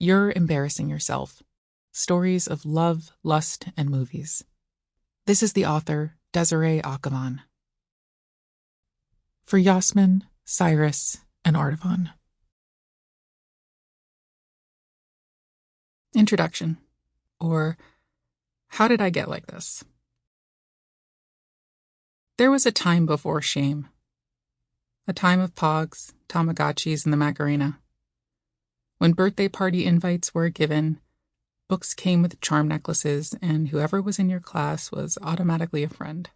You're Embarrassing Yourself. Stories of Love, Lust, and Movies. This is the author, Desiree Akhavan. For Yasmin, Cyrus, and Artavan. Introduction, or How Did I Get Like This? There was a time before shame. A time of pogs, Tamagotchis, and the Macarena. When birthday party invites were given, books came with charm necklaces, and whoever was in your class was automatically a friend.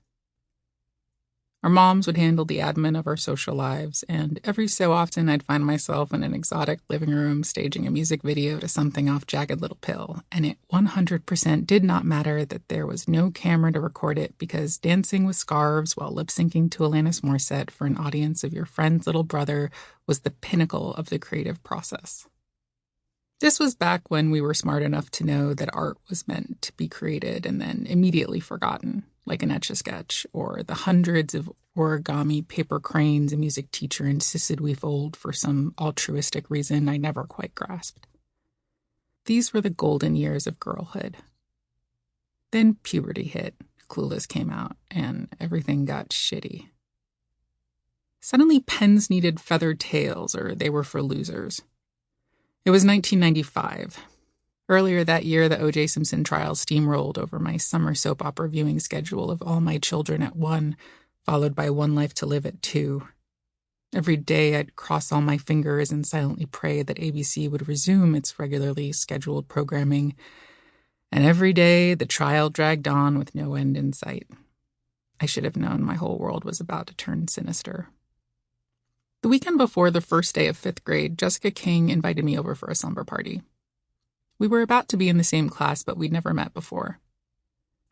Our moms would handle the admin of our social lives, and every so often I'd find myself in an exotic living room staging a music video to something off Jagged Little Pill, and it 100% did not matter that there was no camera to record it because dancing with scarves while lip-syncing to Alanis Morissette for an audience of your friend's little brother was the pinnacle of the creative process. This was back when we were smart enough to know that art was meant to be created and then immediately forgotten, like an Etch-a-Sketch, or the hundreds of origami paper cranes a music teacher insisted we fold for some altruistic reason I never quite grasped. These were the golden years of girlhood. Then puberty hit, Clueless came out, and everything got shitty. Suddenly pens needed feathered tails, or they were for losers. It was 1995. Earlier that year, the O.J. Simpson trial steamrolled over my summer soap opera viewing schedule of All My Children at 1, followed by One Life to Live at 2. Every day, I'd cross all my fingers and silently pray that ABC would resume its regularly scheduled programming. And every day, the trial dragged on with no end in sight. I should have known my whole world was about to turn sinister. The weekend before the first day of 5th grade, Jessica King invited me over for a slumber party. We were about to be in the same class, but we'd never met before.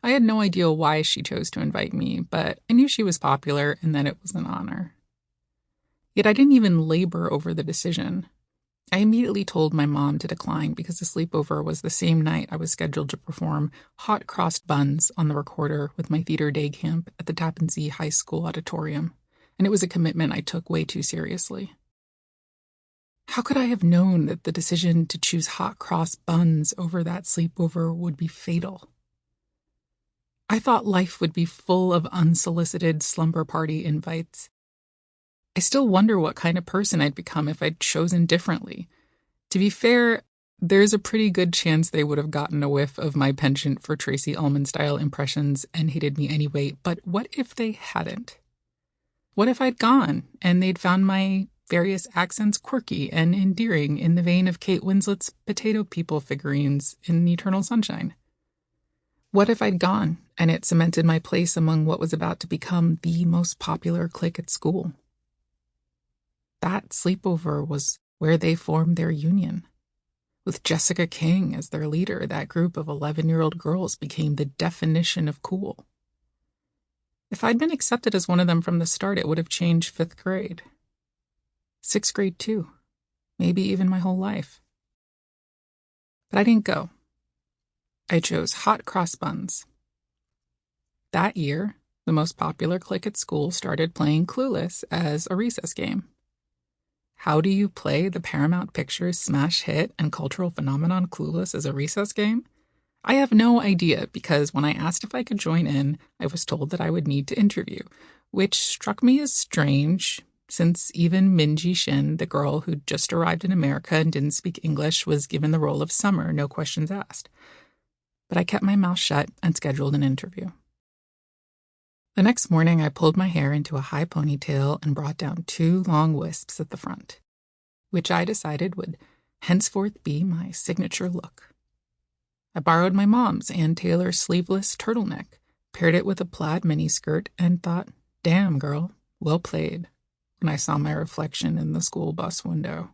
I had no idea why she chose to invite me, but I knew she was popular and that it was an honor. Yet I didn't even labor over the decision. I immediately told my mom to decline because the sleepover was the same night I was scheduled to perform Hot Crossed Buns on the recorder with my theater day camp at the Tappan Zee High School auditorium, and it was a commitment I took way too seriously. How could I have known that the decision to choose hot cross buns over that sleepover would be fatal? I thought life would be full of unsolicited slumber party invites. I still wonder what kind of person I'd become if I'd chosen differently. To be fair, there's a pretty good chance they would have gotten a whiff of my penchant for Tracy Ullman-style impressions and hated me anyway, but what if they hadn't? What if I'd gone and they'd found my various accents quirky and endearing in the vein of Kate Winslet's Potato People figurines in Eternal Sunshine? What if I'd gone and it cemented my place among what was about to become the most popular clique at school? That sleepover was where they formed their union. With Jessica King as their leader, that group of 11-year-old girls became the definition of cool. If I'd been accepted as one of them from the start, it would have changed 5th grade. 6th grade too. Maybe even my whole life. But I didn't go. I chose hot cross buns. That year, the most popular clique at school started playing Clueless as a recess game. How do you play the Paramount Pictures smash hit and cultural phenomenon Clueless as a recess game? I have no idea because when I asked if I could join in, I was told that I would need to interview, which struck me as strange since even Minji Shin, the girl who'd just arrived in America and didn't speak English, was given the role of Summer, no questions asked. But I kept my mouth shut and scheduled an interview. The next morning, I pulled my hair into a high ponytail and brought down 2 long wisps at the front, which I decided would henceforth be my signature look. I borrowed my mom's Ann Taylor sleeveless turtleneck, paired it with a plaid miniskirt, and thought, damn, girl, well played, when I saw my reflection in the school bus window.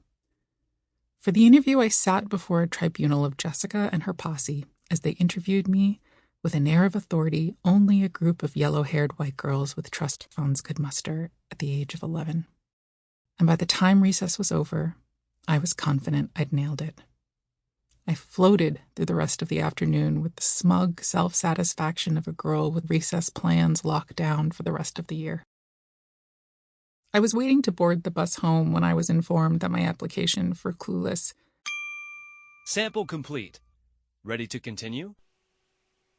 For the interview, I sat before a tribunal of Jessica and her posse as they interviewed me with an air of authority only a group of yellow-haired white girls with trust funds could muster at the age of 11. And by the time recess was over, I was confident I'd nailed it. I floated through the rest of the afternoon with the smug self-satisfaction of a girl with recess plans locked down for the rest of the year. I was waiting to board the bus home when I was informed that my application for Clueless Sample complete. Ready to continue?